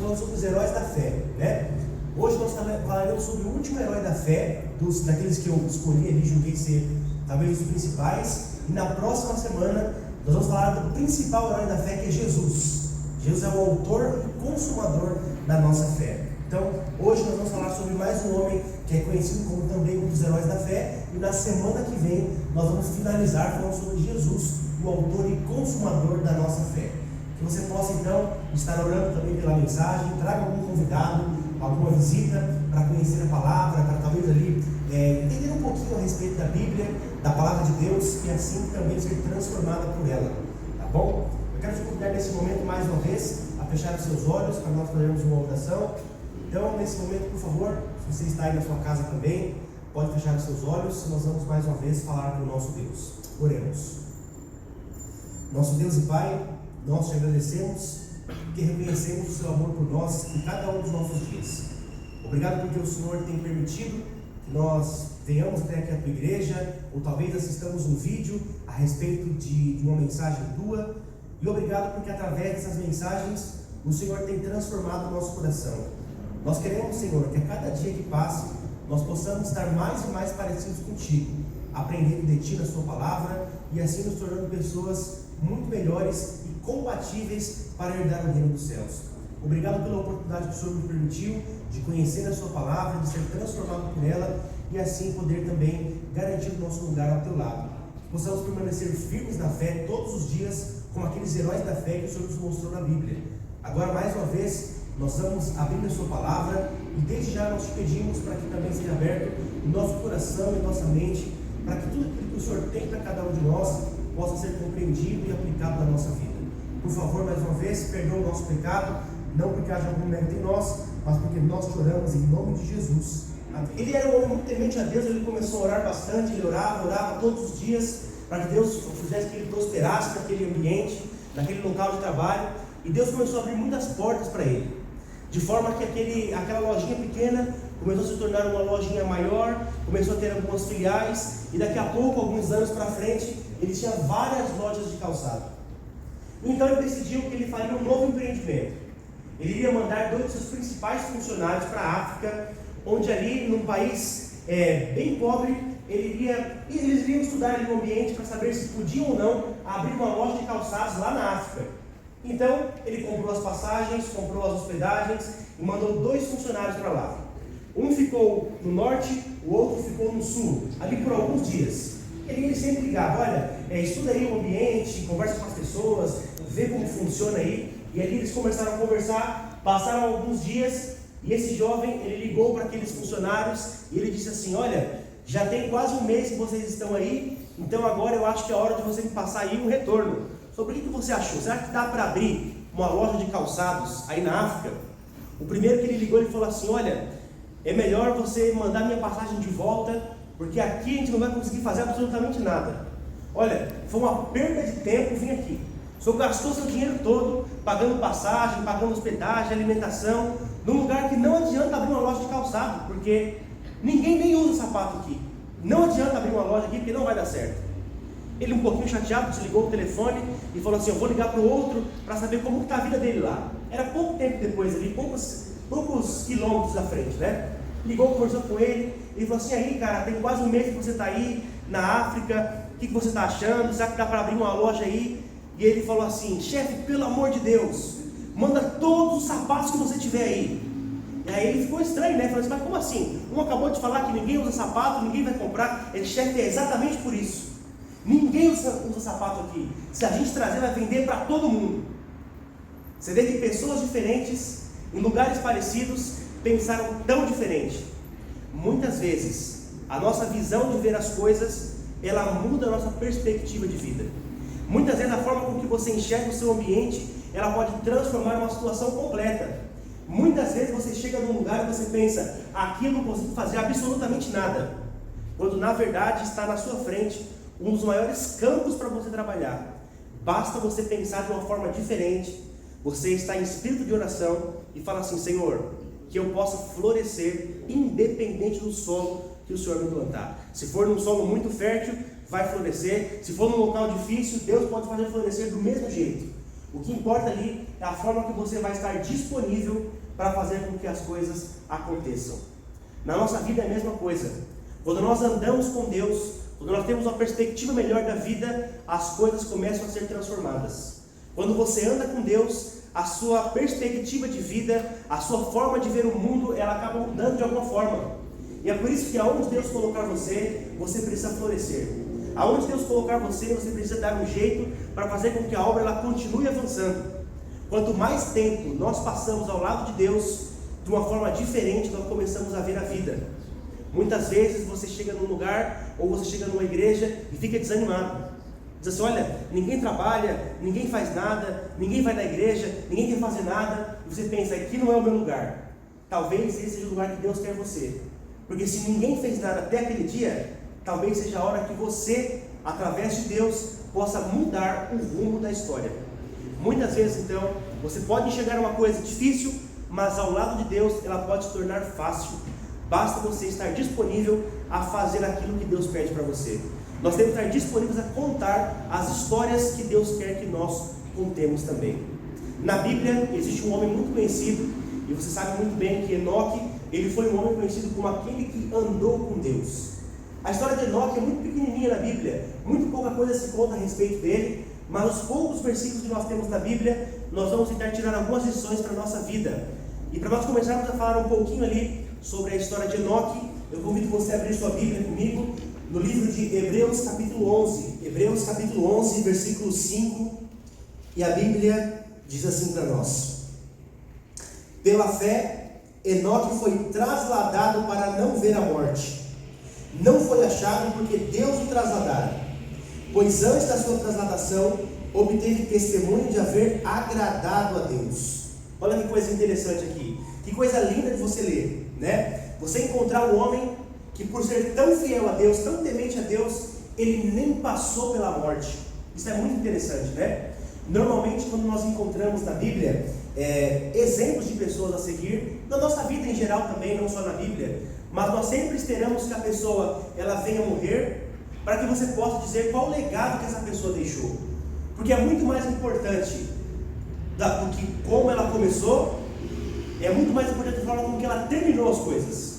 falando sobre os heróis da fé, né? Hoje nós falaremos sobre o último herói da fé, daqueles que eu escolhi ali, julguei ser talvez os principais. E na próxima semana nós vamos falar do principal herói da fé, que é Jesus. Jesus é o autor e consumador da nossa fé. Então, hoje nós vamos falar sobre mais um homem que é conhecido como também um dos heróis da fé. E na semana que vem nós vamos finalizar falando sobre Jesus, o autor e consumador da nossa fé. Que você possa então estar orando também pela mensagem, traga algum convidado, alguma visita para conhecer a palavra, para talvez ali entender um pouquinho a respeito da Bíblia, da palavra de Deus e assim também ser transformada por ela, tá bom? Eu quero te convidar nesse momento mais uma vez a fechar os seus olhos para nós fazermos uma oração. Então, nesse momento, por favor, se você está aí na sua casa também, pode fechar os seus olhos e nós vamos mais uma vez falar com o nosso Deus. Oremos. Nosso Deus e Pai, nós te agradecemos porque reconhecemos o seu amor por nós em cada um dos nossos dias. Obrigado porque o Senhor tem permitido que nós venhamos até aqui a tua igreja, ou talvez assistamos um vídeo a respeito de uma mensagem tua. E obrigado porque através dessas mensagens o Senhor tem transformado o nosso coração. Nós queremos, Senhor, que a cada dia que passe nós possamos estar mais e mais parecidos contigo, aprendendo de ti na sua palavra e assim nos tornando pessoas muito melhores e compatíveis para herdar o reino dos céus. Obrigado pela oportunidade que o Senhor nos permitiu de conhecer a sua palavra, de ser transformado por ela e assim poder também garantir o nosso lugar ao teu lado. Que possamos permanecer firmes na fé todos os dias, como aqueles heróis da fé que o Senhor nos mostrou na Bíblia. Agora, mais uma vez, nós vamos abrir a sua palavra e desde já nós te pedimos para que também seja aberto o nosso coração e nossa mente, para que tudo aquilo que o Senhor tem para cada um de nós possa ser compreendido e aplicado na nossa vida. Por favor, mais uma vez, perdoa o nosso pecado, não porque haja algum mérito em nós, mas porque nós te oramos em nome de Jesus. Amém. Ele era um homem muito temente a Deus, ele começou a orar bastante, ele orava todos os dias, para que Deus fizesse que ele prosperasse naquele ambiente, naquele local de trabalho, e Deus começou a abrir muitas portas para ele, de forma que aquela lojinha pequena começou a se tornar uma lojinha maior, começou a ter algumas filiais, e daqui a pouco, alguns anos para frente, ele tinha várias lojas de calçado. Então ele decidiu que ele faria um novo empreendimento. Ele iria mandar dois de seus principais funcionários para a África, onde ali, num país bem pobre, eles iriam estudar ali no ambiente para saber se podiam ou não abrir uma loja de calçados lá na África. Então, ele comprou as passagens, comprou as hospedagens e mandou dois funcionários para lá. Um ficou no norte, o outro ficou no sul, ali por alguns dias. Ele sempre ligava, olha, estuda aí o ambiente, conversa com as pessoas, vê como funciona aí. E ali eles começaram a conversar, passaram alguns dias e esse jovem, ele ligou para aqueles funcionários e ele disse assim, olha, já tem quase um mês que vocês estão aí, então agora eu acho que é a hora de você me passar aí um retorno. Sobre o que você achou? Será que dá para abrir uma loja de calçados aí na África? O primeiro que ele ligou, ele falou assim, olha, é melhor você mandar minha passagem de volta, porque aqui a gente não vai conseguir fazer absolutamente nada. Olha, foi uma perda de tempo vir aqui. O senhor gastou seu dinheiro todo, pagando passagem, pagando hospedagem, alimentação, num lugar que não adianta abrir uma loja de calçado, porque ninguém nem usa sapato aqui. Não adianta abrir uma loja aqui, porque não vai dar certo. Ele, um pouquinho chateado, desligou o telefone e falou assim, eu vou ligar para o outro para saber como está a vida dele lá. Era pouco tempo depois ali, poucos quilômetros à frente, né? Ligou, conversou com ele e falou assim, aí cara, tem quase um mês que você está aí na África, o que você está achando? Será que dá para abrir uma loja aí? E ele falou assim, chefe, pelo amor de Deus, manda todos os sapatos que você tiver aí. E aí ele ficou estranho, né? Falou assim, mas como assim? Um acabou de falar que ninguém usa sapato, ninguém vai comprar. Ele, chefe, é exatamente por isso. Ninguém usa sapato aqui. Se a gente trazer, vai vender para todo mundo. Você vê que pessoas diferentes, em lugares parecidos, pensaram tão diferente. Muitas vezes, a nossa visão de ver as coisas, ela muda a nossa perspectiva de vida. Muitas vezes a forma com que você enxerga o seu ambiente, ela pode transformar uma situação completa. Muitas vezes você chega num lugar e você pensa, aqui eu não consigo fazer absolutamente nada. Quando na verdade está na sua frente um dos maiores campos para você trabalhar. Basta você pensar de uma forma diferente, você está em espírito de oração e fala assim, Senhor, que eu possa florescer independente do solo que o Senhor me plantar. Se for num solo muito fértil, vai florescer. Se for num local difícil, Deus pode fazer florescer do mesmo jeito. O que importa ali é a forma que você vai estar disponível para fazer com que as coisas aconteçam. Na nossa vida é a mesma coisa. Quando nós andamos com Deus, quando nós temos uma perspectiva melhor da vida, as coisas começam a ser transformadas. Quando você anda com Deus, a sua perspectiva de vida, a sua forma de ver o mundo, ela acaba mudando de alguma forma. E é por isso que aonde Deus colocar você, você precisa florescer. Aonde Deus colocar você, você precisa dar um jeito para fazer com que a obra ela continue avançando. Quanto mais tempo nós passamos ao lado de Deus, de uma forma diferente, nós começamos a ver a vida. Muitas vezes você chega num lugar, ou você chega numa igreja e fica desanimado. Diz assim, olha, ninguém trabalha, ninguém faz nada, ninguém vai na igreja, ninguém quer fazer nada. E você pensa, aqui não é o meu lugar. Talvez esse seja o lugar que Deus quer você. Porque se ninguém fez nada até aquele dia, talvez seja a hora que você, através de Deus, possa mudar o rumo da história. Muitas vezes, então, você pode enxergar uma coisa difícil, mas ao lado de Deus, ela pode se tornar fácil. Basta você estar disponível a fazer aquilo que Deus pede para você. Nós temos que estar disponíveis a contar as histórias que Deus quer que nós contemos também. Na Bíblia, existe um homem muito conhecido, e você sabe muito bem que Enoque, ele foi um homem conhecido como aquele que andou com Deus. A história de Enoque é muito pequenininha na Bíblia, muito pouca coisa se conta a respeito dele, mas os poucos versículos que nós temos na Bíblia, nós vamos tentar tirar algumas lições para a nossa vida. E para nós começarmos a falar um pouquinho ali sobre a história de Enoque, eu convido você a abrir sua Bíblia comigo, no livro de Hebreus capítulo 11, Hebreus capítulo 11, versículo 5, e a Bíblia diz assim para nós: pela fé, Enoque foi trasladado para não ver a morte. Não foi achado porque Deus o trasladara, pois antes da sua trasladação, obteve testemunho de haver agradado a Deus. Olha que coisa interessante aqui, que coisa linda de você ler, né? Você encontrar um homem que por ser tão fiel a Deus, tão temente a Deus, ele nem passou pela morte. Isso é muito interessante, né? Normalmente quando nós encontramos na Bíblia exemplos de pessoas a seguir, na nossa vida em geral também, não só na Bíblia, mas nós sempre esperamos que a pessoa ela venha morrer, para que você possa dizer qual o legado que essa pessoa deixou. Porque é muito mais importante do que como ela começou, é muito mais importante a forma como que ela terminou as coisas.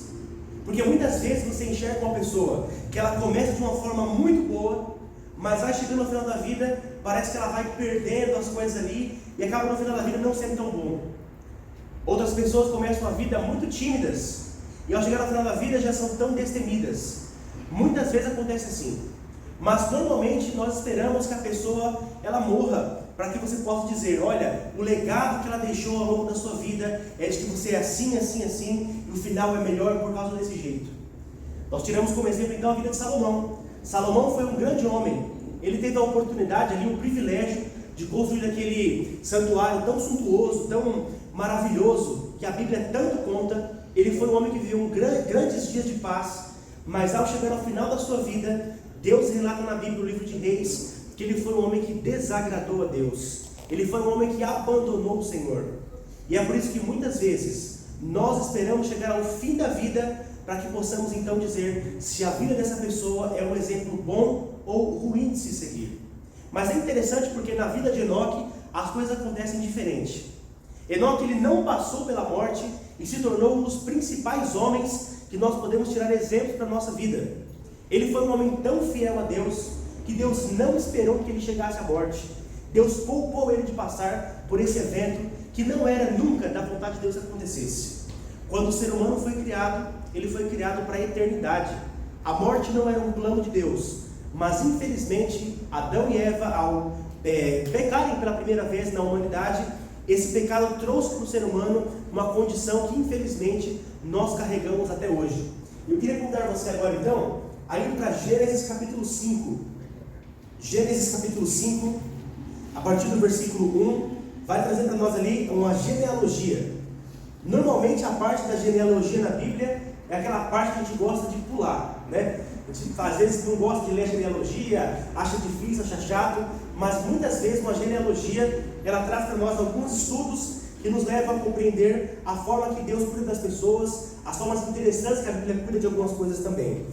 Porque muitas vezes você enxerga uma pessoa que ela começa de uma forma muito boa, mas vai chegando no final da vida, parece que ela vai perdendo as coisas ali, e acaba no final da vida não sendo tão bom. Outras pessoas começam a vida muito tímidas, e ao chegar no final da vida já são tão destemidas. Muitas vezes acontece assim, mas normalmente nós esperamos que a pessoa ela morra, para que você possa dizer, olha, o legado que ela deixou ao longo da sua vida é de que você é assim, assim, assim, e o final é melhor por causa desse jeito. Nós tiramos como exemplo então a vida de Salomão. Salomão foi um grande homem, ele teve a oportunidade ali, o privilégio de construir aquele santuário tão suntuoso, tão maravilhoso, que a Bíblia tanto conta. Ele foi um homem que viveu grandes dias de paz, mas ao chegar ao final da sua vida, Deus relata na Bíblia, no livro de Reis, que ele foi um homem que desagradou a Deus, ele foi um homem que abandonou o Senhor. E é por isso que muitas vezes nós esperamos chegar ao fim da vida, para que possamos então dizer se a vida dessa pessoa é um exemplo bom ou ruim de se seguir. Mas é interessante porque na vida de Enoque as coisas acontecem diferente. Enoque ele não passou pela morte e se tornou um dos principais homens que nós podemos tirar exemplos para a nossa vida. Ele foi um homem tão fiel a Deus, que Deus não esperou que ele chegasse à morte. Deus poupou ele de passar por esse evento que não era nunca da vontade de Deus que acontecesse. Quando o ser humano foi criado, ele foi criado para a eternidade. A morte não era um plano de Deus, mas infelizmente Adão e Eva, ao pecarem pela primeira vez na humanidade, esse pecado trouxe para o ser humano uma condição que infelizmente nós carregamos até hoje. Eu queria convidar você agora então a ir para Gênesis capítulo 5. Gênesis capítulo 5, a partir do versículo 1, vai trazer para nós ali uma genealogia. Normalmente a parte da genealogia na Bíblia é aquela parte que a gente gosta de pular, né? A gente às vezes não gosta de ler genealogia, acha difícil, acha chato, mas muitas vezes uma genealogia, ela traz para nós alguns estudos que nos levam a compreender a forma que Deus cuida das pessoas, as formas interessantes que a Bíblia cuida de algumas coisas também.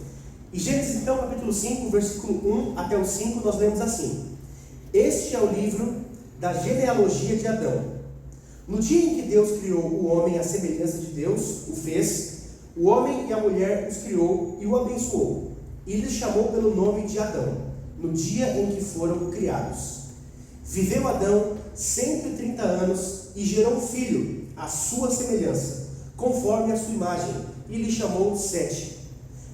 Em Gênesis então capítulo 5, versículo 1 até o 5, nós lemos assim: este é o livro da genealogia de Adão. No dia em que Deus criou o homem à semelhança de Deus, o fez, o homem e a mulher os criou e o abençoou, e lhes chamou pelo nome de Adão, no dia em que foram criados. Viveu Adão 130 anos e gerou um filho, à sua semelhança, conforme a sua imagem, e lhe chamou Sete.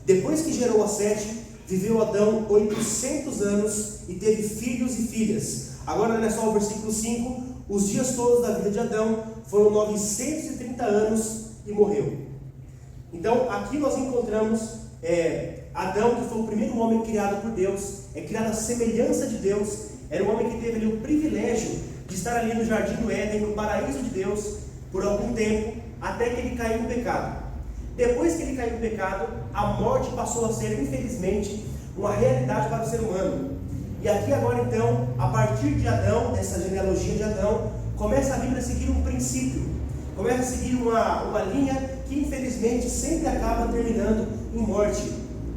Depois que gerou a Sete, viveu Adão 800 anos e teve filhos e filhas. Agora olha só o versículo 5, os dias todos da vida de Adão foram 930 anos e morreu. Então aqui nós encontramos Adão, que foi o primeiro homem criado por Deus, criado à semelhança de Deus, era um homem que teve ali o privilégio de estar ali no jardim do Éden, no paraíso de Deus, por algum tempo, até que ele caiu no pecado. Depois que ele caiu no pecado, a morte passou a ser, infelizmente, uma realidade para o ser humano. E aqui agora então, a partir de Adão, dessa genealogia de Adão, começa a Bíblia a seguir um princípio, começa a seguir uma linha que infelizmente sempre acaba terminando em morte.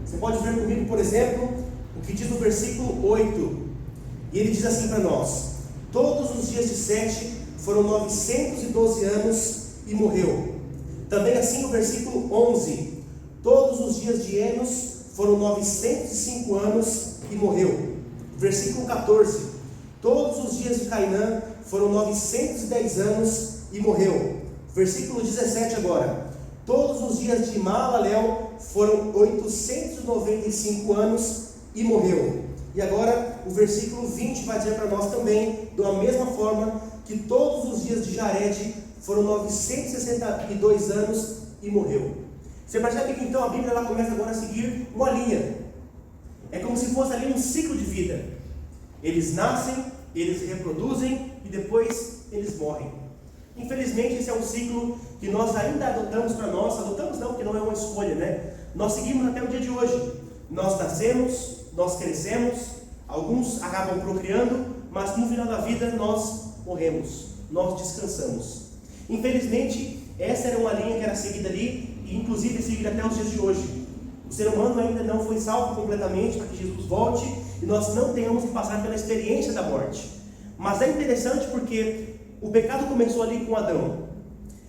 Você pode ver comigo, por exemplo, o que diz no versículo 8, e ele diz assim para nós: todos os dias de Sete foram 912 anos e morreu. Também assim no versículo 11, todos os dias de Enos foram 905 anos e morreu. Versículo 14, todos os dias de Cainã foram 910 anos e morreu. Versículo 17 agora, todos os dias de Maalalel foram 895 anos e morreu. E agora o versículo 20 vai dizer para nós também, da mesma forma, que todos os dias de Jared foram 962 anos e morreu. Você percebe que então a Bíblia ela começa agora a seguir uma linha. É como se fosse ali um ciclo de vida. Eles nascem, eles reproduzem e depois eles morrem. Infelizmente esse é um ciclo que nós ainda adotamos para nós. Adotamos não, porque não é uma escolha, né? Nós seguimos até o dia de hoje. Nós nascemos, nós crescemos, alguns acabam procriando, mas no final da vida nós morremos, nós descansamos. Infelizmente essa era uma linha que era seguida ali, e inclusive seguida até os dias de hoje. O ser humano ainda não foi salvo completamente para que Jesus volte e nós não tenhamos que passar pela experiência da morte. Mas é interessante porque o pecado começou ali com Adão.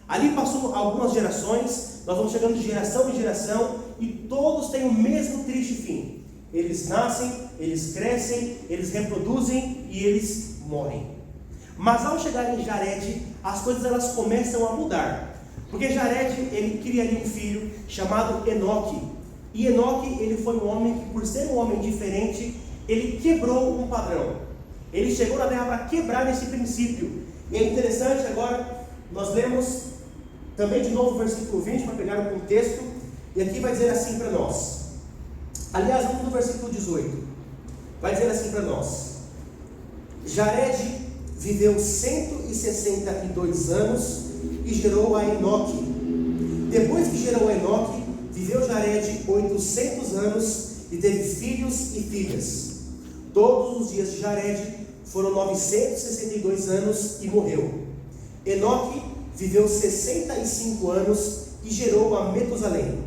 Ali passou algumas gerações, nós vamos chegando de geração em geração e todos têm o mesmo triste fim. Eles nascem, eles crescem, eles reproduzem e eles morrem. Mas ao chegar em Jared, as coisas elas começam a mudar. Porque Jared, ele cria ali um filho chamado Enoque. E Enoque, ele foi um homem que, por ser um homem diferente, ele quebrou um padrão. Ele chegou na terra para quebrar esse princípio. E é interessante agora, nós lemos também de novo o versículo 20, para pegar o contexto. E aqui vai dizer assim para nós. Aliás, vamos no versículo 18. Vai dizer assim para nós. Jared viveu 162 anos e gerou a Enoque. Depois que gerou a Enoque, viveu Jared 800 anos e teve filhos e filhas. Todos os dias de Jared foram 962 anos e morreu. Enoque viveu 65 anos e gerou a Metusalém.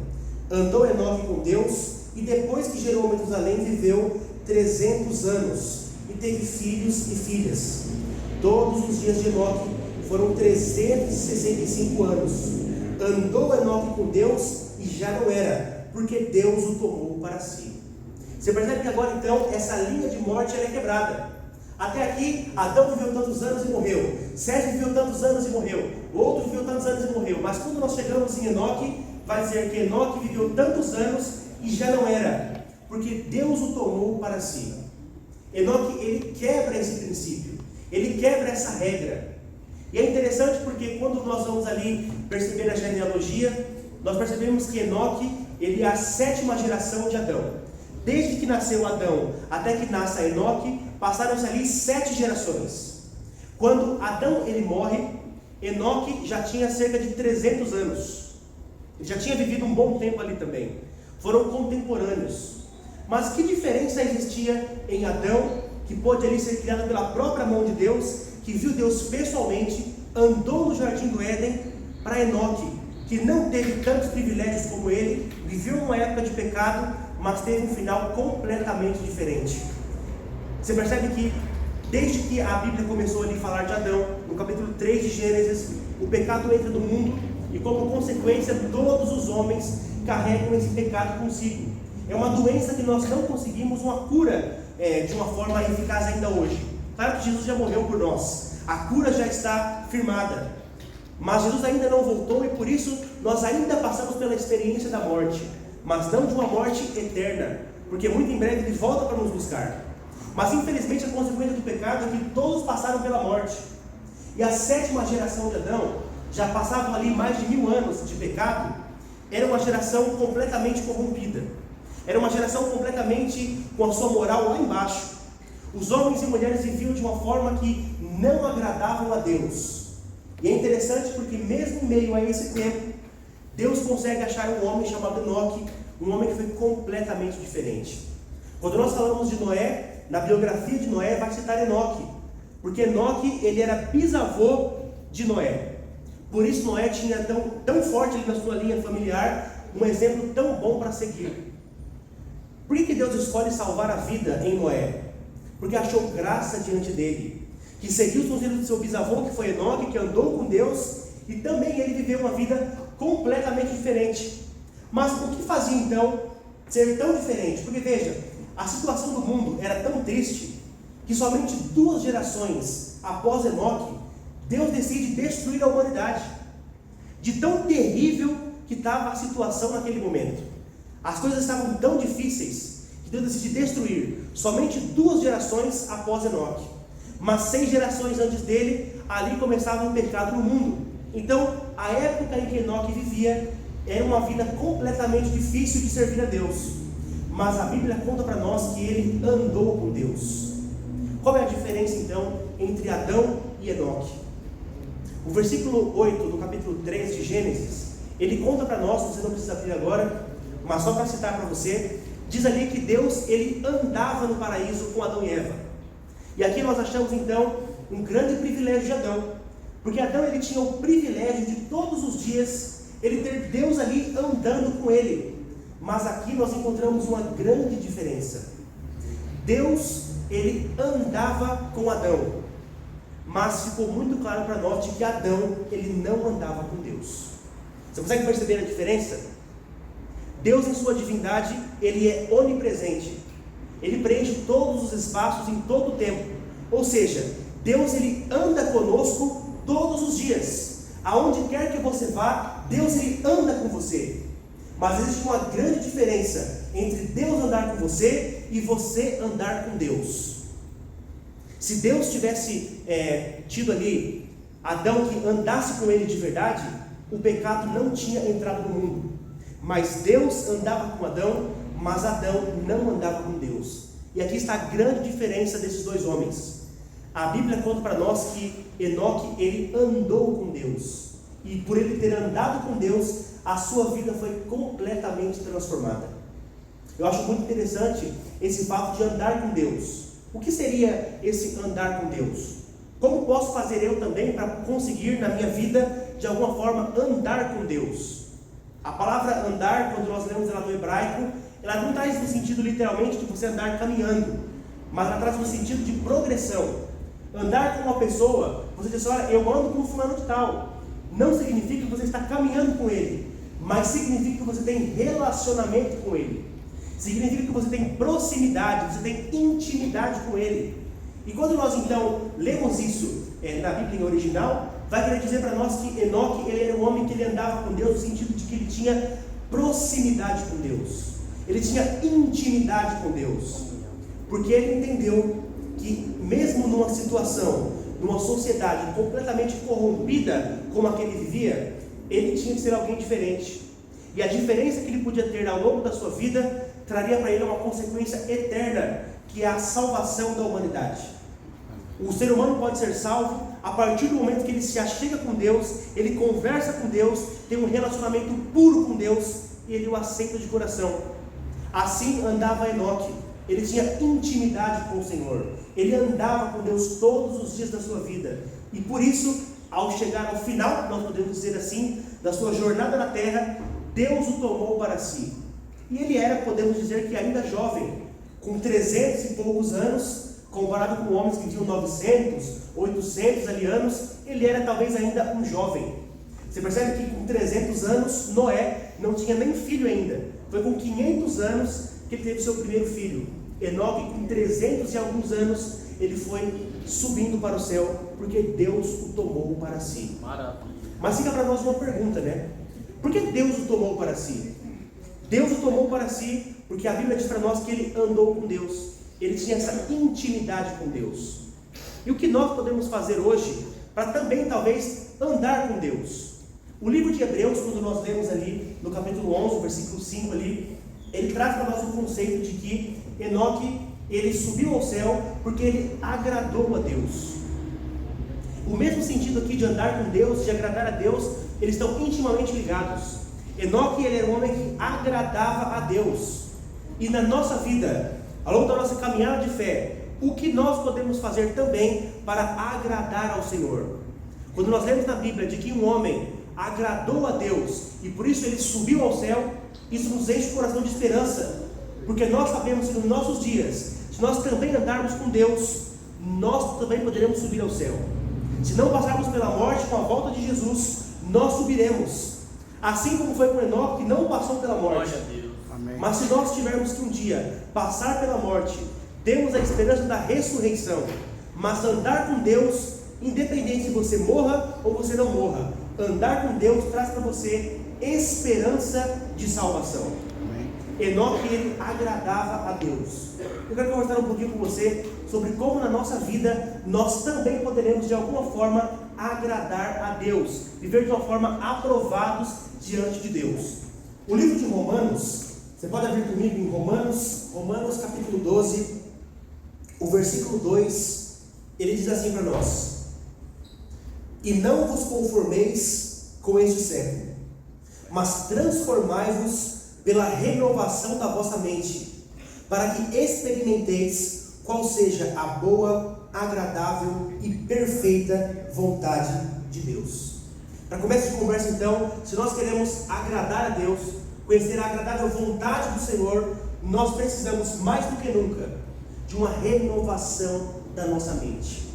Andou Enoque com Deus e depois que gerou a Metusalém viveu 300 anos e teve filhos e filhas. Todos os dias de Enoque foram 365 anos. Andou Enoque com Deus e já não era, porque Deus o tomou para si. Você percebe que agora então essa linha de morte ela é quebrada. Até aqui Adão viveu tantos anos e morreu, Sete viveu tantos anos e morreu, outro viveu tantos anos e morreu. Mas quando nós chegamos em Enoque, vai dizer que Enoque viveu tantos anos e já não era, porque Deus o tomou para si. Enoque ele quebra esse princípio, ele quebra essa regra. E é interessante porque quando nós vamos ali perceber a genealogia, nós percebemos que Enoque ele é a 7ª geração de Adão. Desde que nasceu Adão até que nasça Enoque, passaram-se ali 7 gerações. Quando Adão ele morre, Enoque já tinha cerca de 300 anos. Ele já tinha vivido um bom tempo ali também. Foram contemporâneos. Mas que diferença existia em Adão, que pôde ali ser criado pela própria mão de Deus, que viu Deus pessoalmente, andou no jardim do Éden, para Enoque, que não teve tantos privilégios como ele, viveu uma época de pecado, mas teve um final completamente diferente. Você percebe que Desde que a Bíblia começou ali a falar de Adão, no capítulo 3 de Gênesis, o pecado entra no mundo e, como consequência, todos os homens carregam esse pecado consigo. É uma doença que nós não conseguimos uma cura de uma forma eficaz ainda hoje. Claro que Jesus já morreu por nós, a cura já está firmada, mas Jesus ainda não voltou e por isso nós ainda passamos pela experiência da morte, mas não de uma morte eterna, porque muito em breve Ele volta para nos buscar. Mas infelizmente a consequência do pecado é que todos passaram pela morte. E a 7ª geração de Adão, já passavam ali mais de 1000 anos de pecado, era uma geração completamente corrompida. Era uma geração completamente com a sua moral lá embaixo. Os homens e mulheres viviam de uma forma que não agradavam a Deus. E é interessante porque mesmo em meio a esse tempo, Deus consegue achar um homem chamado Enoque, um homem que foi completamente diferente. Quando nós falamos de Noé, na biografia de Noé vai citar Enoque, porque Enoque ele era bisavô de Noé. Por isso Noé tinha tão forte ali na sua linha familiar um exemplo tão bom para seguir. Por que Deus escolhe salvar a vida em Noé? Porque achou graça diante dele, que seguiu os conselhos do seu bisavô, que foi Enoque, que andou com Deus, e também ele viveu uma vida completamente diferente. Mas o que fazia então ser tão diferente? Porque veja, a situação do mundo era tão triste, que somente 2 gerações após Enoque, Deus decide destruir a humanidade. De tão terrível que estava a situação naquele momento. As coisas estavam tão difíceis, que Deus decide destruir somente 2 gerações após Enoque. Mas 6 gerações antes dele, ali começava o pecado no mundo. Então, a época em que Enoque vivia, era uma vida completamente difícil de servir a Deus. Mas a Bíblia conta para nós que ele andou com Deus. Qual é a diferença então entre Adão e Enoque? O versículo 8 do capítulo 3 de Gênesis, ele conta para nós, você não precisa abrir agora, mas só para citar para você, diz ali que Deus ele andava no paraíso com Adão e Eva. E aqui nós achamos então um grande privilégio de Adão, porque Adão ele tinha o privilégio de todos os dias ele ter Deus ali andando com ele. Mas aqui nós encontramos uma grande diferença. Deus ele andava com Adão, mas ficou muito claro para nós que Adão ele não andava com Deus. Você consegue perceber a diferença? Deus em sua divindade ele é onipresente. Ele preenche todos os espaços em todo o tempo. Ou seja, Deus ele anda conosco todos os dias. Aonde quer que você vá, Deus ele anda com você. Mas existe uma grande diferença entre Deus andar com você e você andar com Deus. Se Deus tivesse tido ali Adão que andasse com ele de verdade, o pecado não tinha entrado no mundo. Mas Deus andava com Adão, mas Adão não andava com Deus. E aqui está a grande diferença desses 2 homens. A Bíblia conta para nós que Enoque ele andou com Deus. E por ele ter andado com Deus, a sua vida foi completamente transformada. Eu acho muito interessante esse fato de andar com Deus. O que seria esse andar com Deus? Como posso fazer eu também para conseguir na minha vida, de alguma forma, andar com Deus? A palavra andar, quando nós lemos ela no hebraico, ela não traz no sentido literalmente de você andar caminhando, mas ela traz no sentido de progressão. Andar com uma pessoa, você diz, olha, eu ando com um fulano de tal. Não significa que você está caminhando com ele, mas significa que você tem relacionamento com ele. Significa que você tem proximidade, você tem intimidade com ele. E quando nós então lemos isso na Bíblia em original, vai querer dizer para nós que Enoque ele era um homem que ele andava com Deus no sentido de que ele tinha proximidade com Deus. Ele tinha intimidade com Deus. Porque ele entendeu que mesmo numa situação, numa sociedade completamente corrompida como a que ele vivia, ele tinha que ser alguém diferente. E a diferença que ele podia ter ao longo da sua vida traria para ele uma consequência eterna, que é a salvação da humanidade. O ser humano pode ser salvo a partir do momento que ele se achega com Deus, ele conversa com Deus, tem um relacionamento puro com Deus e ele o aceita de coração. Assim andava Enoque. Ele tinha intimidade com o Senhor. Ele andava com Deus todos os dias da sua vida. E por isso, ao chegar ao final, nós podemos dizer assim, da sua jornada na terra, Deus o tomou para si. E ele era, podemos dizer que ainda jovem, com 300 e poucos anos, comparado com homens que viviam 900, 800 ali anos, ele era talvez ainda um jovem. Você percebe que com 300 anos, Noé não tinha nem filho ainda. Foi com 500 anos que ele teve seu primeiro filho. Enoque, com 300 e alguns anos, ele foi subindo para o céu, porque Deus o tomou para si. Maravilha. Mas fica para nós uma pergunta, né? Por que Deus o tomou para si? Deus o tomou para si porque a Bíblia diz para nós que ele andou com Deus. Ele tinha essa intimidade com Deus. E o que nós podemos fazer hoje para também talvez andar com Deus? O livro de Hebreus, quando nós lemos ali no capítulo 11, versículo 5 ali, ele traz para nós o conceito de que Enoque, ele subiu ao céu porque ele agradou a Deus. O mesmo sentido aqui de andar com Deus, de agradar a Deus, eles estão intimamente ligados. Enoque, ele era um homem que agradava a Deus. E na nossa vida, ao longo da nossa caminhada de fé, o que nós podemos fazer também para agradar ao Senhor? Quando nós lemos na Bíblia de que um homem agradou a Deus e por isso ele subiu ao céu, isso nos enche o coração de esperança, porque nós sabemos que nos nossos dias, se nós também andarmos com Deus, nós também poderemos subir ao céu. Se não passarmos pela morte com a volta de Jesus, nós subiremos, assim como foi com Enoque, que não passou pela morte. Mas se nós tivermos que um dia passar pela morte, temos a esperança da ressurreição. Mas andar com Deus, independente se você morra ou você não morra, andar com Deus traz para você esperança de salvação. Enoque, ele agradava a Deus. Eu quero conversar um pouquinho com você sobre como na nossa vida nós também poderemos de alguma forma agradar a Deus, viver de uma forma aprovados diante de Deus. O livro de Romanos, você pode abrir comigo em Romanos capítulo 12, o versículo 2, ele diz assim para nós: e não vos conformeis com este século, mas transformai-vos pela renovação da vossa mente, para que experimenteis qual seja a boa, agradável e perfeita vontade de Deus. Para começo de conversa então, se nós queremos agradar a Deus, conhecer a agradável vontade do Senhor, nós precisamos mais do que nunca de uma renovação da nossa mente.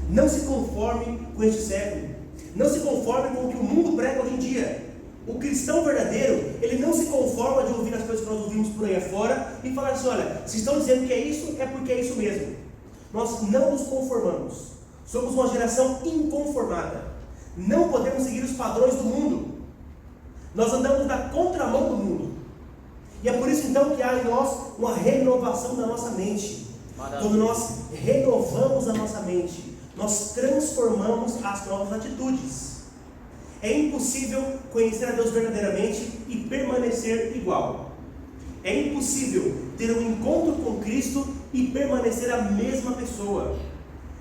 Não se conforme com este século, não se conforme com o que o mundo prega hoje em dia. O cristão verdadeiro, ele não se conforma de ouvir as coisas que nós ouvimos por aí afora e falar assim: olha, se estão dizendo que é isso, é porque é isso mesmo. Nós não nos conformamos, somos uma geração inconformada, não podemos seguir os padrões do mundo, nós andamos na contramão do mundo, e é por isso então que há em nós uma renovação da nossa mente. Quando nós renovamos a nossa mente, nós transformamos as nossas atitudes. É impossível conhecer a Deus verdadeiramente e permanecer igual. É impossível ter um encontro com Cristo e permanecer a mesma pessoa.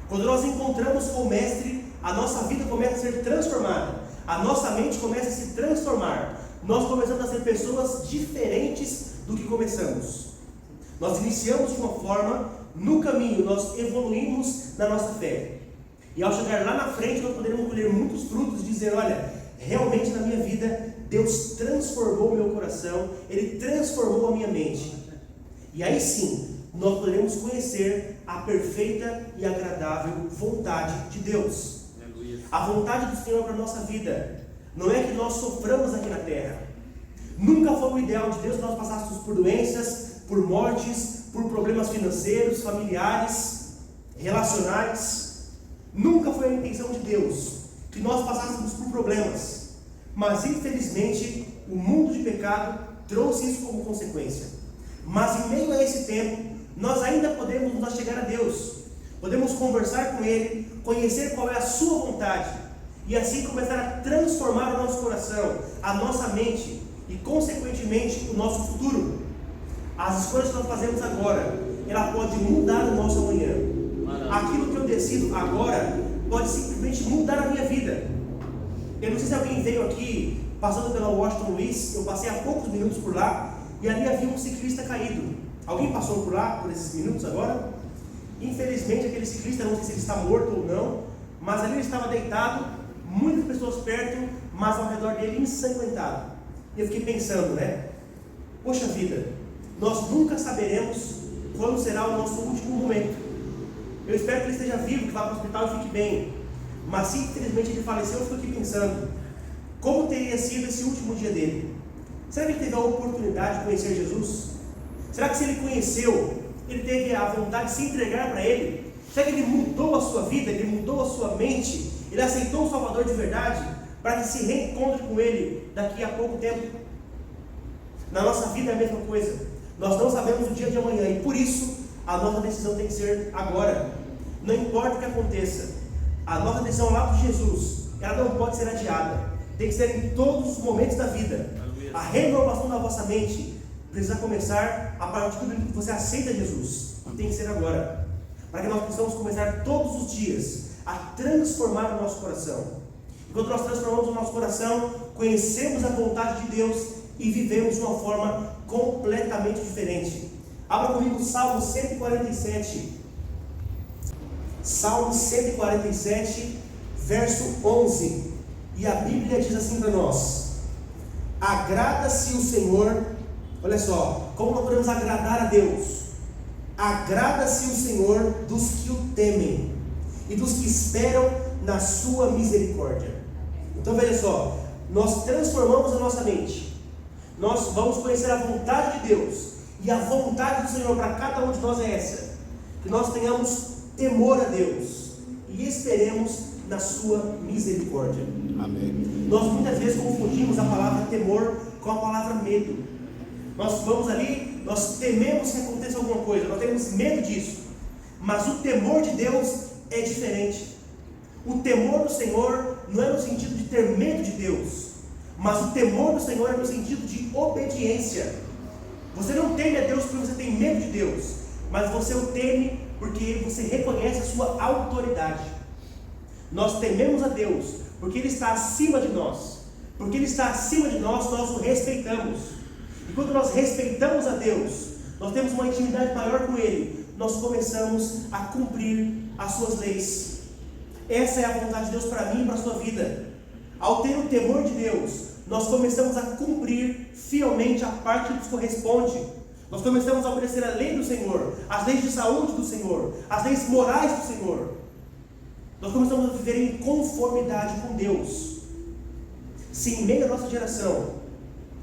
Quando nós encontramos com o Mestre, a nossa vida começa a ser transformada, a nossa mente começa a se transformar. Nós começamos a ser pessoas diferentes do que começamos. Nós iniciamos de uma forma, no caminho nós evoluímos na nossa fé. E ao chegar lá na frente, nós poderemos colher muitos frutos, dizer: olha, realmente na minha vida, Deus transformou o meu coração, Ele transformou a minha mente. E aí sim, nós poderemos conhecer a perfeita e agradável vontade de Deus. A vontade do Senhor para a nossa vida não é que nós soframos aqui na terra. Nunca foi o ideal de Deus que nós passássemos por doenças, por mortes, por problemas financeiros, familiares, relacionais. Nunca foi a intenção de Deus que nós passássemos por problemas, mas infelizmente o mundo de pecado trouxe isso como consequência. Mas em meio a esse tempo, nós ainda podemos nos chegar a Deus, podemos conversar com Ele, conhecer qual é a sua vontade, e assim começar a transformar o nosso coração, a nossa mente e consequentemente o nosso futuro. As escolhas que nós fazemos agora, ela pode mudar o nosso amanhã. Aquilo que eu decido agora pode simplesmente mudar a minha vida. Eu não sei se alguém veio aqui passando pela Washington Luiz. Eu passei há poucos minutos por lá e ali havia um ciclista caído. Alguém passou por lá por esses minutos agora? Infelizmente aquele ciclista, não sei se ele está morto ou não, mas ali ele estava deitado, muitas pessoas perto, mas ao redor dele ensanguentado. E eu fiquei pensando, né? Poxa vida, nós nunca saberemos quando será o nosso último momento. Eu espero que ele esteja vivo, que vá para o hospital e fique bem. Mas se infelizmente ele faleceu, eu fico aqui pensando, como teria sido esse último dia dele? Será que ele teve a oportunidade de conhecer Jesus? Será que se ele conheceu, ele teve a vontade de se entregar para ele? Será que ele mudou a sua vida, ele mudou a sua mente? Ele aceitou o Salvador de verdade para que se reencontre com ele daqui a pouco tempo? Na nossa vida é a mesma coisa. Nós não sabemos o dia de amanhã e por isso a nossa decisão tem que ser agora. Não importa o que aconteça, a nossa decisão lá para Jesus, ela não pode ser adiada. Tem que ser em todos os momentos da vida. A renovação da vossa mente precisa começar a partir do momento que você aceita Jesus. E tem que ser agora. Para que nós possamos começar todos os dias a transformar o nosso coração. E quando nós transformamos o nosso coração, conhecemos a vontade de Deus e vivemos de uma forma completamente diferente. Abra comigo Salmo 147. Salmo 147, verso 11. E a Bíblia diz assim para nós: agrada-se o Senhor. Olha só, como nós podemos agradar a Deus? Agrada-se o Senhor dos que o temem e dos que esperam na sua misericórdia. Então veja só, nós transformamos a nossa mente, nós vamos conhecer a vontade de Deus, e a vontade do Senhor para cada um de nós é essa: que nós tenhamos temor a Deus e esperemos na sua misericórdia. Amém. Nós muitas vezes confundimos a palavra temor com a palavra medo. Nós vamos ali, nós tememos que aconteça alguma coisa, nós temos medo disso, mas o temor de Deus é diferente. O temor do Senhor não é no sentido de ter medo de Deus, mas o temor do Senhor é no sentido de obediência. Você não teme a Deus porque você tem medo de Deus, mas você o teme porque você reconhece a sua autoridade. Nós tememos a Deus porque Ele está acima de nós. Porque Ele está acima de nós, nós o respeitamos. E quando nós respeitamos a Deus, nós temos uma intimidade maior com Ele, nós começamos a cumprir as suas leis. Essa é a vontade de Deus para mim e para a sua vida. Ao ter o temor de Deus, nós começamos a cumprir fielmente a parte que nos corresponde. Nós começamos a obedecer a lei do Senhor, as leis de saúde do Senhor, as leis morais do Senhor. Nós começamos a viver em conformidade com Deus. Se em meio à nossa geração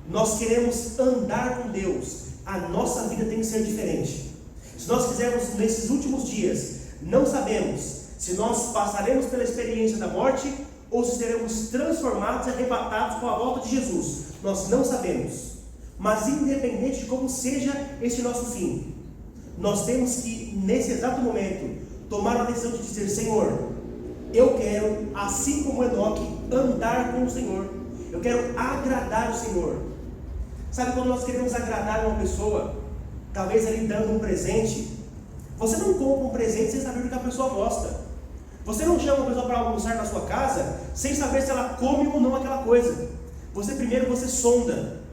nós queremos andar com Deus, a nossa vida tem que ser diferente. Se nós quisermos nesses últimos dias, não sabemos se nós passaremos pela experiência da morte ou se seremos transformados e arrebatados com a volta de Jesus. Nós não sabemos. Mas independente de como seja este nosso fim, nós temos que, nesse exato momento, tomar a decisão de dizer: Senhor, eu quero, assim como Enoque, andar com o Senhor. Eu quero agradar o Senhor. Sabe quando nós queremos agradar uma pessoa, talvez ali dando um presente, você não compra um presente sem saber do que a pessoa gosta. Você não chama uma pessoa para almoçar na sua casa sem saber se ela come ou não aquela coisa. Primeiro você sonda.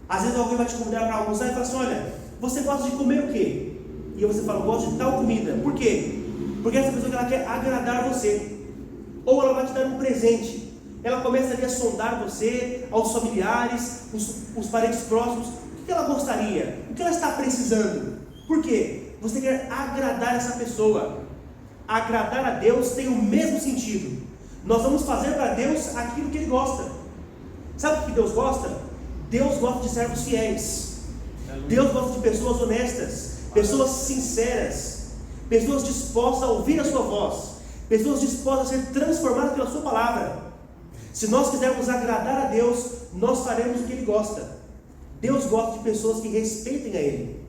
Às vezes alguém vai te convidar para almoçar e fala assim: olha, você gosta de comer o quê? E aí você fala: eu gosto de tal comida. Por quê? Porque essa pessoa ela quer agradar você. Ou ela vai te dar um presente. Ela começa ali a sondar você, aos familiares, os parentes próximos. O que ela gostaria? O que ela está precisando? Por quê? Você quer agradar essa pessoa. Agradar a Deus tem o mesmo sentido. Nós vamos fazer para Deus aquilo que Ele gosta. Sabe o que Deus gosta? Deus gosta de servos fiéis. Deus gosta de pessoas honestas, pessoas sinceras, pessoas dispostas a ouvir a sua voz, pessoas dispostas a ser transformadas pela sua palavra. Se nós quisermos agradar a Deus, nós faremos o que Ele gosta. Deus gosta de pessoas que respeitem a Ele.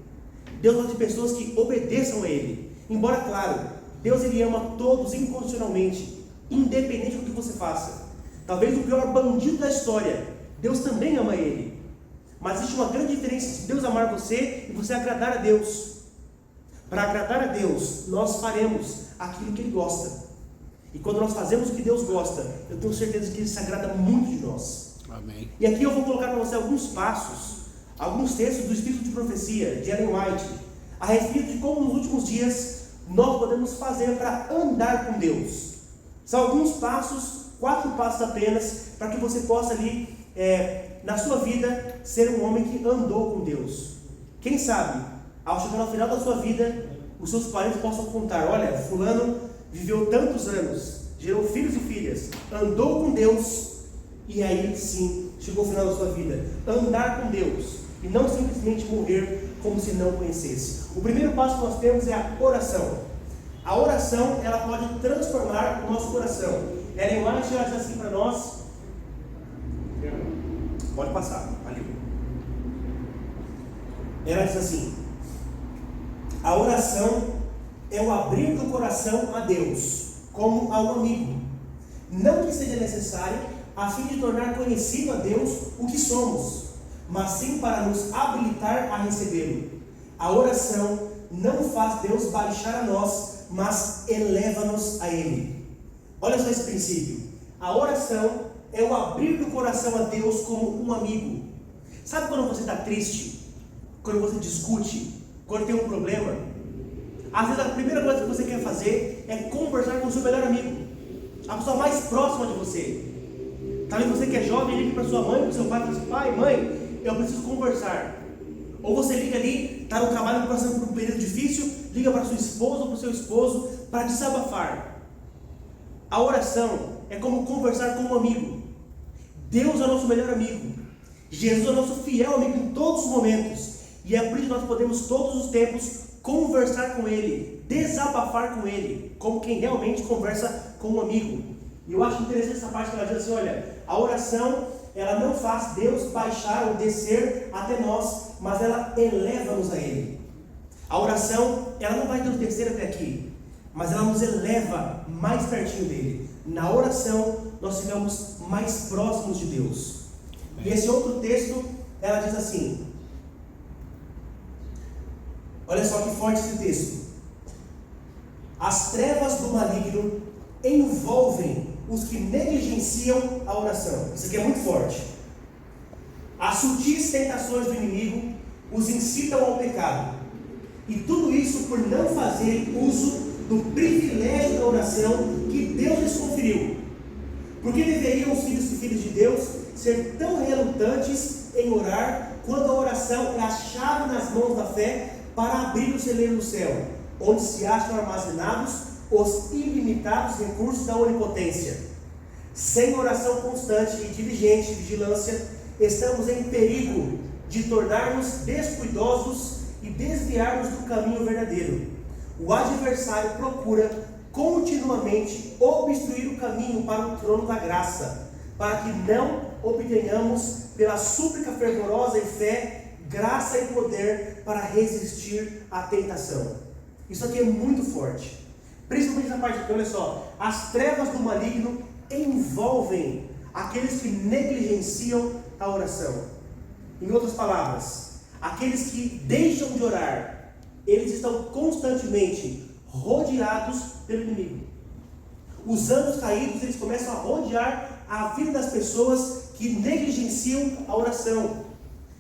Deus gosta de pessoas que obedeçam a Ele. Embora, claro, Deus Ele ama todos incondicionalmente, independente do que você faça. Talvez o pior bandido da história, Deus também ama ele. Mas existe uma grande diferença entre Deus amar você e você agradar a Deus. Para agradar a Deus, nós faremos aquilo que Ele gosta. E quando nós fazemos o que Deus gosta, eu tenho certeza que Ele se agrada muito de nós. Amém. E aqui eu vou colocar para você alguns passos, alguns textos do Espírito de Profecia, de Ellen White, a respeito de como nos últimos dias nós podemos fazer para andar com Deus. São alguns passos, 4 passos apenas, para que você possa ali, na sua vida, ser um homem que andou com Deus. Quem sabe, ao chegar no final da sua vida, os seus parentes possam contar: olha, fulano viveu tantos anos, gerou filhos e filhas, andou com Deus, e aí sim chegou ao final da sua vida. Andar com Deus e não simplesmente morrer como se não conhecesse. O primeiro passo que nós temos é a oração. A oração, ela pode transformar o nosso coração. Ellen White, ela diz assim para nós, pode passar, ali. Ela diz assim: a oração é o abrir do coração a Deus, como a um amigo. Não que seja necessário a fim de tornar conhecido a Deus o que somos, mas sim para nos habilitar a recebê-lo. A oração não faz Deus baixar a nós, mas eleva-nos a Ele. Olha só esse princípio. A oração é o abrir do coração a Deus como um amigo. Sabe quando você está triste? Quando você discute? Quando tem um problema? Às vezes a primeira coisa que você quer fazer é conversar com o seu melhor amigo, a pessoa mais próxima de você. Talvez você que é jovem ligue para sua mãe, para o seu pai, e fala assim: pai, mãe, eu preciso conversar. Ou você liga ali, está no trabalho, passando por um período difícil, liga para sua esposa ou para o seu esposo para desabafar. A oração é como conversar com um amigo. Deus é o nosso melhor amigo. Jesus é o nosso fiel amigo em todos os momentos. E é por isso que nós podemos todos os tempos conversar com Ele, desabafar com Ele, como quem realmente conversa com um amigo. E eu acho interessante essa parte que ela diz assim: olha, a oração, ela não faz Deus baixar ou descer até nós, mas ela eleva-nos a Ele. A oração, ela não vai nos descer até aqui, mas ela nos eleva mais pertinho dele. Na oração, nós ficamos mais próximos de Deus. E esse outro texto, ela diz assim, olha só que forte esse texto: as trevas do maligno envolvem os que negligenciam a oração. Isso aqui é muito forte. As sutis tentações do inimigo os incitam ao pecado. E tudo isso por não fazerem uso do privilégio da oração que Deus lhes conferiu. Porque deveriam os filhos e filhas de Deus ser tão relutantes em orar, quando a oração é a chave nas mãos da fé para abrir o celeiro do céu, onde se acham armazenados os ilimitados recursos da onipotência. Sem oração constante e diligente vigilância, estamos em perigo de tornarmos descuidosos e desviarmos do caminho verdadeiro. O adversário procura continuamente obstruir o caminho para o trono da graça, para que não obtenhamos, pela súplica fervorosa e fé, graça e poder para resistir à tentação. Isso aqui é muito forte. Principalmente na parte que, olha só, as trevas do maligno envolvem aqueles que negligenciam a oração. Em outras palavras, aqueles que deixam de orar, eles estão constantemente rodeados pelo inimigo. Os anjos caídos, eles começam a rodear a vida das pessoas que negligenciam a oração.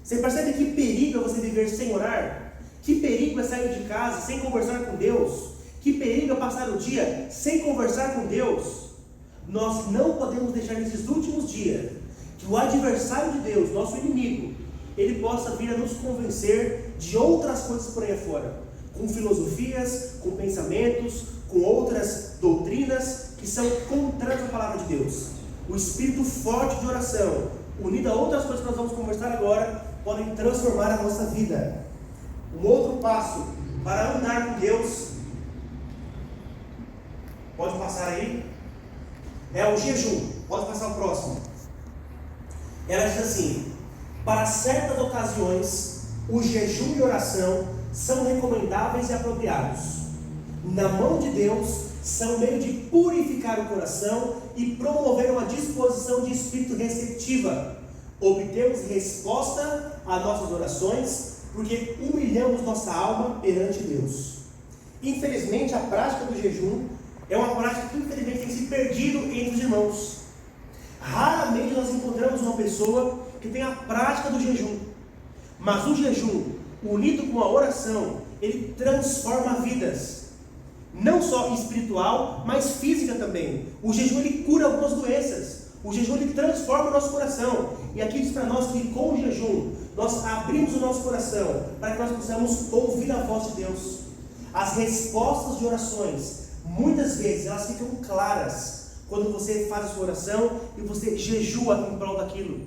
Você percebe que perigo é você viver sem orar? Que perigo é sair de casa sem conversar com Deus? Que perigo é passar o dia sem conversar com Deus? Nós não podemos deixar nesses últimos dias que o adversário de Deus, nosso inimigo, ele possa vir a nos convencer de outras coisas por aí afora, com filosofias, com pensamentos, com outras doutrinas que são contrárias à palavra de Deus. O espírito forte de oração, unido a outras coisas que nós vamos conversar agora, podem transformar a nossa vida. Um outro passo para andar com Deus, pode passar aí, é o jejum. Pode passar o próximo. Ela diz assim: para certas ocasiões, o jejum e oração são recomendáveis e apropriados. Na mão de Deus, são meio de purificar o coração e promover uma disposição de espírito receptiva. Obtemos resposta às nossas orações, porque humilhamos nossa alma perante Deus. Infelizmente, a prática do jejum é uma prática que infelizmente tem se perdido entre os irmãos. Raramente nós encontramos uma pessoa que tem a prática do jejum. Mas o jejum, unido com a oração, ele transforma vidas. Não só espiritual, mas física também. O jejum, ele cura algumas doenças. O jejum, ele transforma o nosso coração. E aqui diz para nós que com o jejum, nós abrimos o nosso coração para que nós possamos ouvir a voz de Deus. as respostas de orações, muitas vezes elas ficam claras quando você faz a sua oração e você jejua em prol daquilo.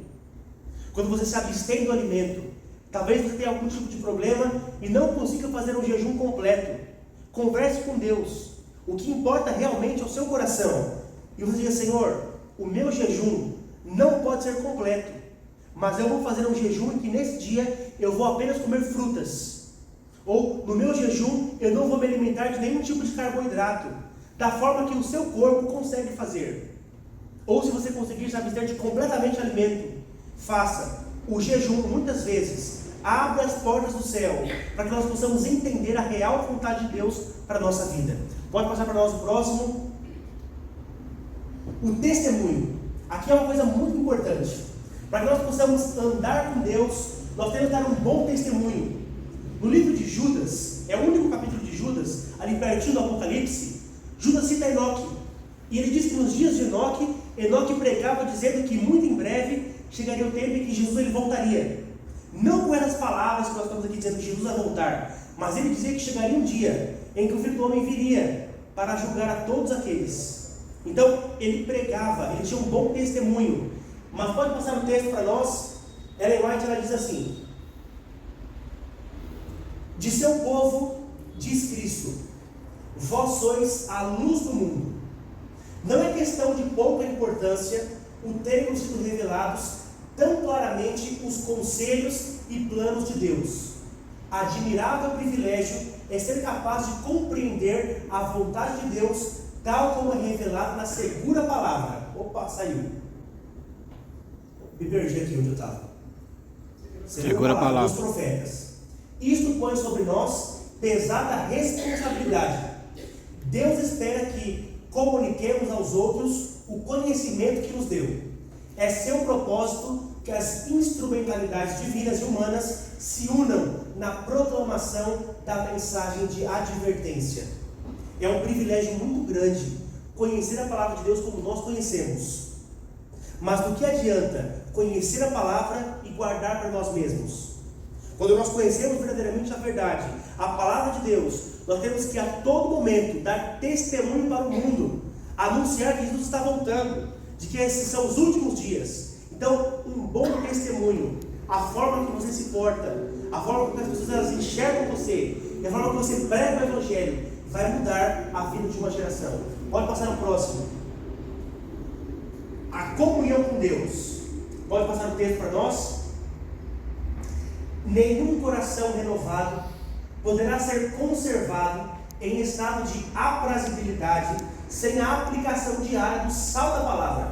Quando você se abstém do alimento. Talvez você tenha algum tipo de problema e não consiga fazer um jejum completo. Converse com Deus. O que importa realmente é o seu coração. E você diga: Senhor, o meu jejum não pode ser completo, mas eu vou fazer um jejum em que nesse dia eu vou apenas comer frutas. Ou no meu jejum eu não vou me alimentar de nenhum tipo de carboidrato, da forma que o seu corpo consegue fazer. Ou se você conseguir se abster de completamente alimento, faça. O jejum muitas vezes abre as portas do céu para que nós possamos entender a real vontade de Deus para a nossa vida. Pode passar para nós o próximo. O testemunho. Aqui é uma coisa muito importante. Para que nós possamos andar com Deus, nós temos que dar um bom testemunho. No livro de Judas, é o único capítulo de Judas, ali pertinho do Apocalipse, Judas cita Enoque. E ele diz que nos dias de Enoque, Enoque pregava dizendo que muito em breve chegaria o tempo em que Jesus ele voltaria. Não com essas palavras que nós estamos aqui dizendo que Jesus vai voltar, mas ele dizia que chegaria um dia em que o Filho do Homem viria para julgar a todos aqueles. Então, ele pregava, ele tinha um bom testemunho. Mas pode passar o texto para nós. Ellen White, ela diz assim: de seu povo, diz Cristo, vós sois a luz do mundo. Não é questão de pouca importância o terem sido revelados tão claramente os conselhos e planos de Deus. Admirável privilégio é ser capaz de compreender a vontade de Deus, tal como é revelado na segura palavra. Opa, saiu. Me perdi aqui onde eu estava. Segura a palavra dos profetas. Isto põe sobre nós pesada responsabilidade. Deus espera que comuniquemos aos outros o conhecimento que nos deu. É seu propósito que as instrumentalidades divinas e humanas se unam na proclamação da mensagem de advertência. É um privilégio muito grande conhecer a palavra de Deus como nós conhecemos. Mas do que adianta conhecer a palavra e guardar para nós mesmos? Quando nós conhecemos verdadeiramente a verdade, a palavra de Deus, nós temos que a todo momento dar testemunho para o mundo, anunciar que Jesus está voltando, de que esses são os últimos dias. Então, um bom testemunho, a forma que você se porta, a forma que as pessoas elas enxergam você, e a forma que você prega o Evangelho, vai mudar a vida de uma geração. Pode passar no próximo. A comunhão com Deus. Pode passar o texto para nós. Nenhum coração renovado poderá ser conservado em estado de aprazibilidade sem a aplicação diária do sal da palavra.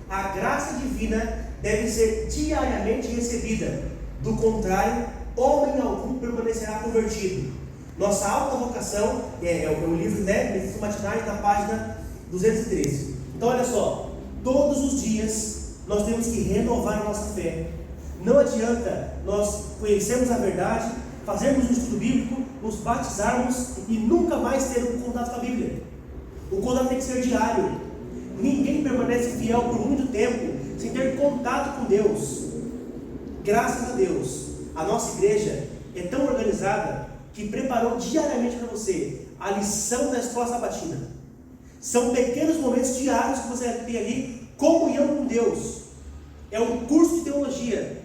A graça divina deve ser diariamente recebida. Do contrário, homem algum permanecerá convertido. Nossa alta vocação é o livro, Meditações Matinais, na página 213. Então olha só, todos os dias nós temos que renovar a nossa fé. Não adianta nós conhecermos a verdade, fazermos um estudo bíblico, nos batizarmos e nunca mais ter um contato com a Bíblia. O contato tem que ser diário. Ninguém permanece fiel por muito tempo sem ter contato com Deus. Graças a Deus, a nossa igreja é tão organizada que preparou diariamente para você a lição da escola sabatina. São pequenos momentos diários que você vai ter ali, comunhão com Deus. É um curso de teologia.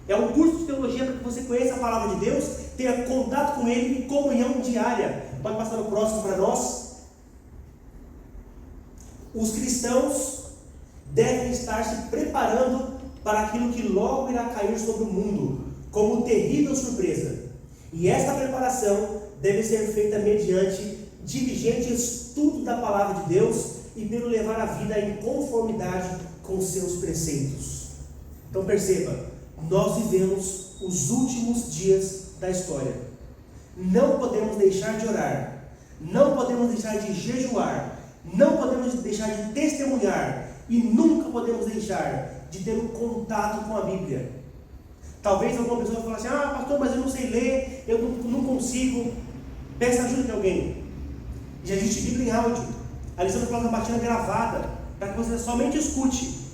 É um curso de teologia para que você conheça a palavra de Deus, tenha contato com Ele e comunhão diária. Pode passar no próximo para nós. Os cristãos devem estar se preparando para aquilo que logo irá cair sobre o mundo, como terrível surpresa. E esta preparação deve ser feita mediante diligente estudo da palavra de Deus e pelo levar a vida em conformidade com seus preceitos. Então perceba, nós vivemos os últimos dias da história. Não podemos deixar de orar, não podemos deixar de jejuar, não podemos deixar de testemunhar e nunca podemos deixar de ter um contato com a Bíblia. Talvez alguma pessoa fale assim: ah, pastor, mas eu não sei ler, eu não consigo. Peça ajuda de alguém. Já existe Bíblia em áudio. A lição da palavra sabatina gravada, para que você somente escute.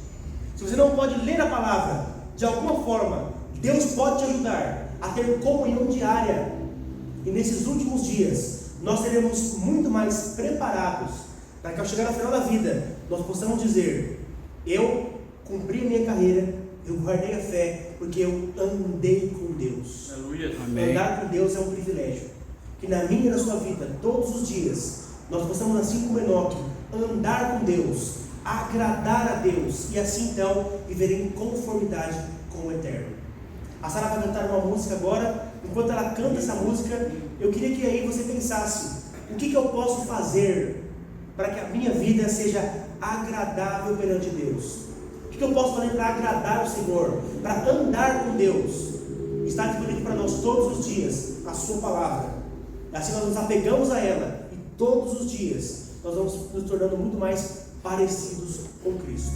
Se você não pode ler a palavra, de alguma forma, Deus pode te ajudar a ter comunhão diária. e nesses últimos dias nós seremos muito mais preparados para que ao chegar ao final da vida nós possamos dizer: eu cumpri a minha carreira, eu guardei a fé, porque eu andei com Deus. Amém. Andar com Deus é um privilégio. Que na minha e na sua vida, todos os dias, nós possamos, assim como Enoque, andar com Deus, agradar a Deus, e assim então viver em conformidade com o Eterno. A Sara vai cantar uma música agora. Enquanto ela canta essa música, eu queria que aí você pensasse: o que eu posso fazer para que a minha vida seja agradável perante Deus? O que eu posso fazer para agradar o Senhor, para andar com Deus? Está disponível para nós todos os dias a sua palavra. Assim nós nos apegamos a ela, e todos os dias nós vamos nos tornando muito mais parecidos com Cristo.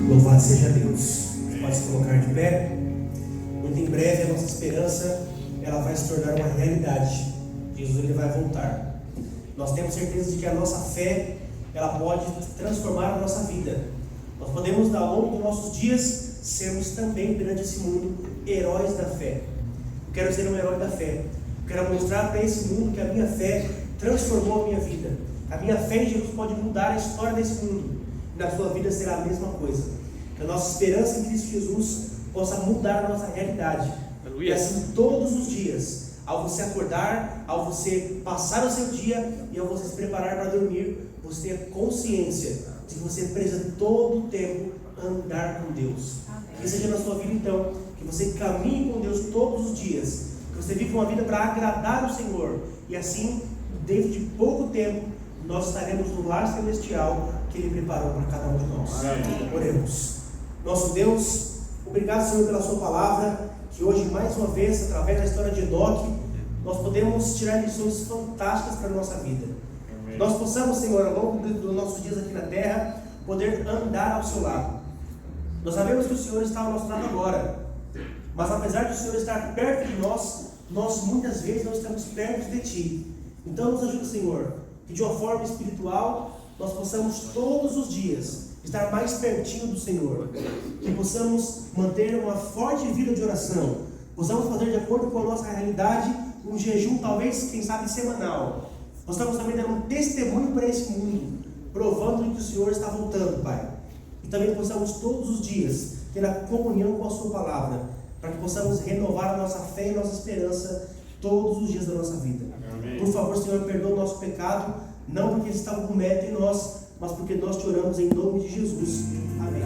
Louvado seja Deus. Você pode se colocar de pé. Muito em breve a nossa esperança ela vai se tornar uma realidade. Jesus ele vai voltar. Nós temos certeza de que a nossa fé ela pode transformar a nossa vida. Nós podemos, ao longo dos nossos dias, sermos também perante esse mundo heróis da fé. Eu quero ser um herói da fé. Eu quero mostrar para esse mundo que a minha fé transformou a minha vida. A minha fé em Jesus pode mudar a história desse mundo. E na sua vida será a mesma coisa. Que a nossa esperança em Cristo Jesus possa mudar a nossa realidade. E assim todos os dias, ao você acordar, ao você passar o seu dia e ao você se preparar para dormir, você tenha consciência de que você precisa todo o tempo andar com Deus. Que seja na sua vida então, que você caminhe com Deus todos os dias, que você viva uma vida para agradar o Senhor, e assim, dentro de pouco tempo, nós estaremos no lar celestial que Ele preparou para cada um de nós. Oremos. Nosso Deus, obrigado, Senhor, pela sua palavra, que hoje mais uma vez, através da história de Enoque, nós podemos tirar lições fantásticas para a nossa vida. Nós possamos, Senhor, ao longo dos nossos dias aqui na terra, poder andar ao seu lado. Nós sabemos que o Senhor está ao nosso lado agora, mas apesar de o Senhor estar perto de nós, nós muitas vezes não estamos perto de Ti. Então nos ajuda, Senhor, que de uma forma espiritual nós possamos todos os dias estar mais pertinho do Senhor, que possamos manter uma forte vida de oração, possamos fazer de acordo com a nossa realidade um jejum, talvez, quem sabe, semanal. Nós estamos também dando um testemunho para esse mundo, provando que o Senhor está voltando, Pai. E também possamos todos os dias ter a comunhão com a Sua palavra, para que possamos renovar a nossa fé e a nossa esperança todos os dias da nossa vida. Amém. Por favor, Senhor, perdoa o nosso pecado, não porque Ele está com mérito em nós, mas porque nós te oramos em nome de Jesus. Amém.